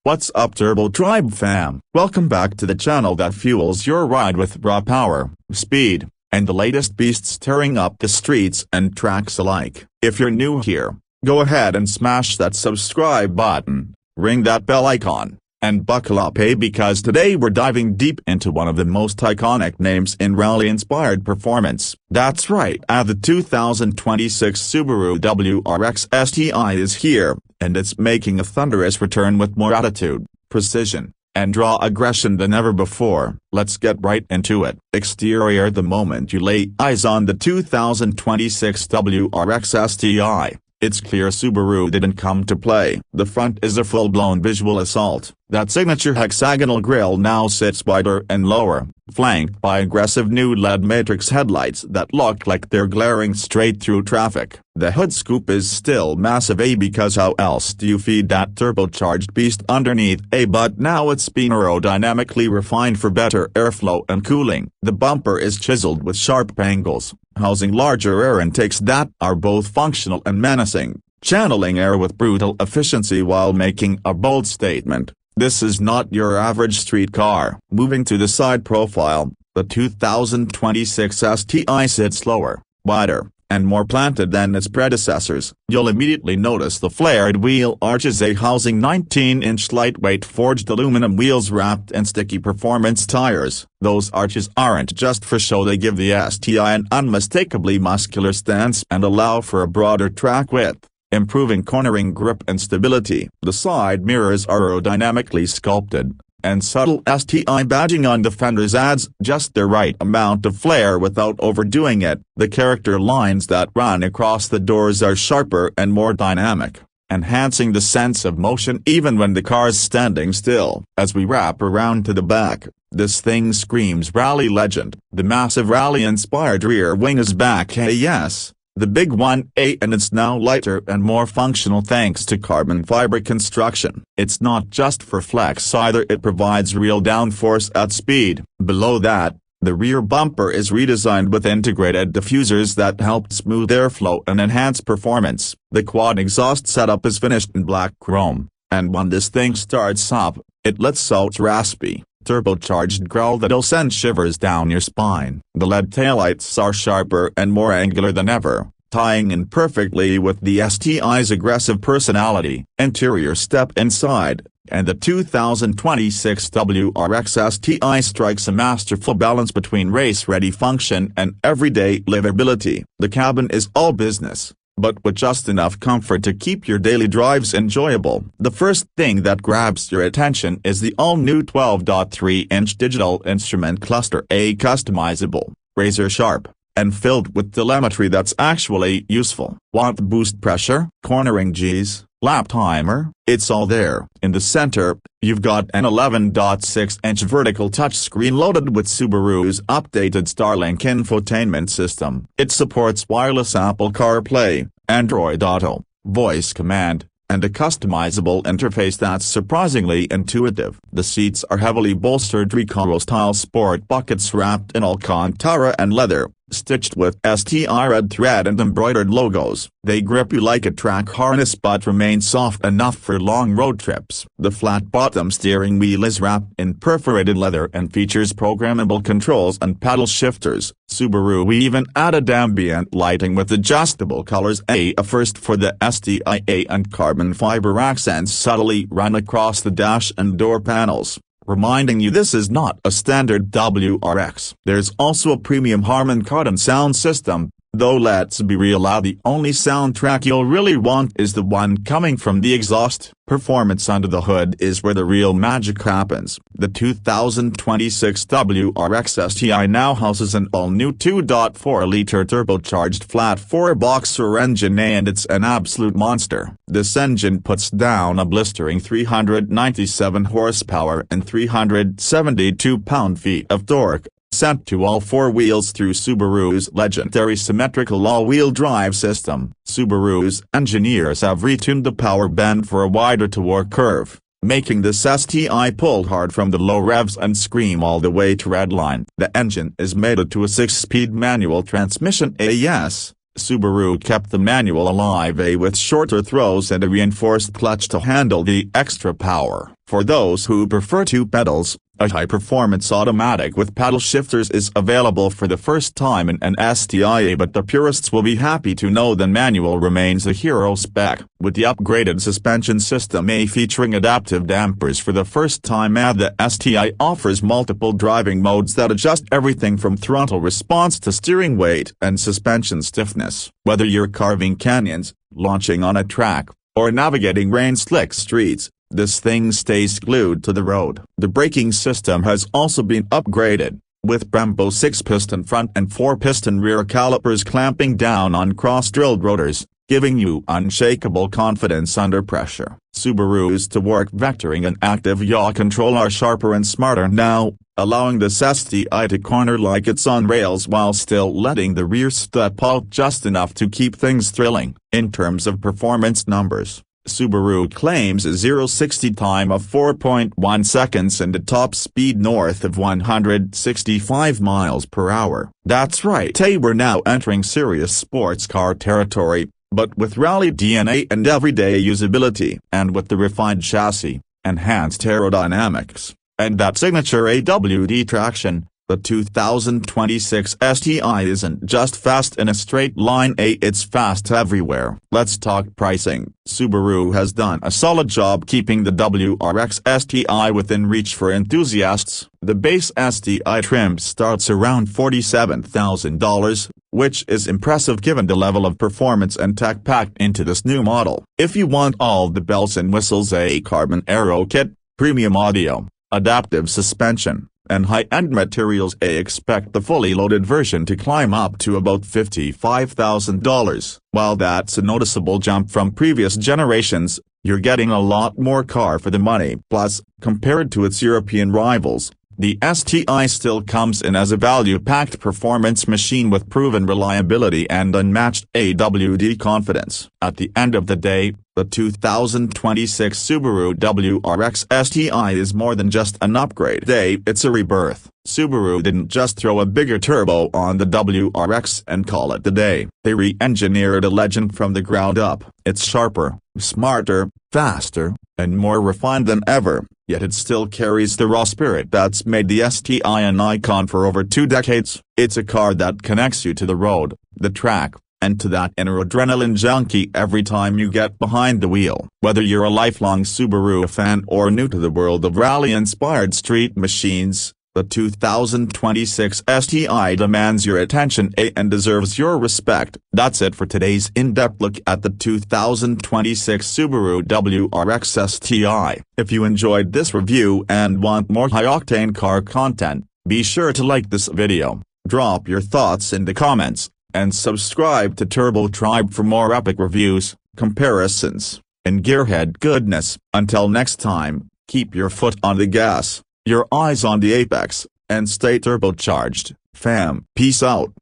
What's up Turbo Tribe fam? Welcome back to the channel that fuels your ride with raw power, speed, and the latest beasts tearing up the streets and tracks alike. If you're new here, go ahead and smash that subscribe button, ring that bell icon, and buckle up because today we're diving deep into one of the most iconic names in rally-inspired performance. That's right, the 2026 Subaru WRX STI is here, and it's making a thunderous return with more attitude, precision, and raw aggression than ever before. Let's get right into it. Exterior. The moment you lay eyes on the 2026 WRX STI, it's clear Subaru didn't come to play. The front is a full-blown visual assault. That signature hexagonal grille now sits wider and lower, flanked by aggressive new LED matrix headlights that look like they're glaring straight through traffic. The hood scoop is still massive, because how else do you feed that turbocharged beast underneath? But now it's been aerodynamically refined for better airflow and cooling. The bumper is chiseled with sharp angles, housing larger air intakes that are both functional and menacing, channeling air with brutal efficiency while making a bold statement. This is not your average street car. Moving to the side profile, the 2026 STI sits lower, wider, and more planted than its predecessors. You'll immediately notice the flared wheel arches, housing 19-inch lightweight forged aluminum wheels wrapped in sticky performance tires. Those arches aren't just for show, they give the STI an unmistakably muscular stance and allow for a broader track width, improving cornering grip and stability. The side mirrors are aerodynamically sculpted, and subtle STI badging on the fenders adds just the right amount of flair without overdoing it. The character lines that run across the doors are sharper and more dynamic, enhancing the sense of motion even when the car's standing still. As we wrap around to the back, this thing screams rally legend. The massive rally-inspired rear wing is back, yes, the big one, and it's now lighter and more functional thanks to carbon fiber construction. It's not just for flex either, it provides real downforce at speed. Below that, the rear bumper is redesigned with integrated diffusers that help smooth airflow and enhance performance. The quad exhaust setup is finished in black chrome, and when this thing starts up, it lets out raspy, turbocharged growl that'll send shivers down your spine. The LED taillights are sharper and more angular than ever, tying in perfectly with the STI's aggressive personality. Interior. Step inside, and the 2026 WRX STI strikes a masterful balance between race-ready function and everyday livability. The cabin is all business, but with just enough comfort to keep your daily drives enjoyable. The first thing that grabs your attention is the all-new 12.3-inch digital instrument cluster, customizable, razor-sharp, and filled with telemetry that's actually useful. Want boost pressure, cornering Gs, lap timer? It's all there. In the center, you've got an 11.6-inch vertical touchscreen loaded with Subaru's updated Starlink infotainment system. It supports wireless Apple CarPlay, Android Auto, voice command, and a customizable interface that's surprisingly intuitive. The seats are heavily bolstered Recaro-style sport buckets wrapped in Alcantara and leather, stitched with STI red thread and embroidered logos. They grip you like a track harness but remain soft enough for long road trips. The flat-bottom steering wheel is wrapped in perforated leather and features programmable controls and paddle shifters. Subaru even added ambient lighting with adjustable colors, a first for the STI, and carbon fiber accents subtly run across the dash and door panels, reminding you this is not a standard WRX. There's also a premium Harman Kardon sound system, though let's be real, the only soundtrack you'll really want is the one coming from the exhaust. Performance under the hood is where the real magic happens. The 2026 WRX STI now houses an all-new 2.4-liter turbocharged flat 4-boxer engine, and it's an absolute monster. This engine puts down a blistering 397 horsepower and 372 pound-feet of torque, sent to all four wheels through Subaru's legendary symmetrical all-wheel drive system. Subaru's engineers have retuned the power band for a wider torque curve, making this STI pull hard from the low revs and scream all the way to redline. The engine is mated to a 6-speed manual transmission, Subaru kept the manual alive with shorter throws and a reinforced clutch to handle the extra power. For those who prefer two pedals, a high-performance automatic with paddle shifters is available for the first time in an STI, but the purists will be happy to know the manual remains a hero spec. With the upgraded suspension system featuring adaptive dampers for the first time, the STI offers multiple driving modes that adjust everything from throttle response to steering weight and suspension stiffness. Whether you're carving canyons, launching on a track, or navigating rain-slick streets, this thing stays glued to the road. The braking system has also been upgraded, with Brembo 6-piston front and 4-piston rear calipers clamping down on cross-drilled rotors, giving you unshakable confidence under pressure. Subaru's torque vectoring and active yaw control are sharper and smarter now, allowing this STI to corner like it's on rails while still letting the rear step out just enough to keep things thrilling. In terms of performance numbers, Subaru claims a 0-60 time of 4.1 seconds and a top speed north of 165 miles per hour. That's right, we're now entering serious sports car territory, but with rally DNA and everyday usability, and with the refined chassis, enhanced aerodynamics, and that signature AWD traction. The 2026 STI isn't just fast in a straight line, it's fast everywhere. Let's talk pricing. Subaru has done a solid job keeping the WRX STI within reach for enthusiasts. The base STI trim starts around $47,000, which is impressive given the level of performance and tech packed into this new model. If you want all the bells and whistles, a carbon aero kit, premium audio, adaptive suspension, and high-end materials, expect the fully loaded version to climb up to about $55,000. While that's a noticeable jump from previous generations, you're getting a lot more car for the money. Plus, compared to its European rivals, the STI still comes in as a value-packed performance machine with proven reliability and unmatched AWD confidence. At the end of the day, the 2026 Subaru WRX STI is more than just an upgrade. It's a rebirth. Subaru didn't just throw a bigger turbo on the WRX and call it a day. They re-engineered a legend from the ground up. It's sharper, smarter, faster, and more refined than ever, yet it still carries the raw spirit that's made the STI an icon for over 2 decades. It's a car that connects you to the road, the track, and to that inner adrenaline junkie every time you get behind the wheel. Whether you're a lifelong Subaru fan or new to the world of rally-inspired street machines, the 2026 STI demands your attention and deserves your respect. That's it for today's in-depth look at the 2026 Subaru WRX STI. If you enjoyed this review and want more high-octane car content, be sure to like this video, drop your thoughts in the comments, and subscribe to Turbo Tribe for more epic reviews, comparisons, and gearhead goodness. Until next time, keep your foot on the gas, your eyes on the apex, and stay turbocharged, fam. Peace out.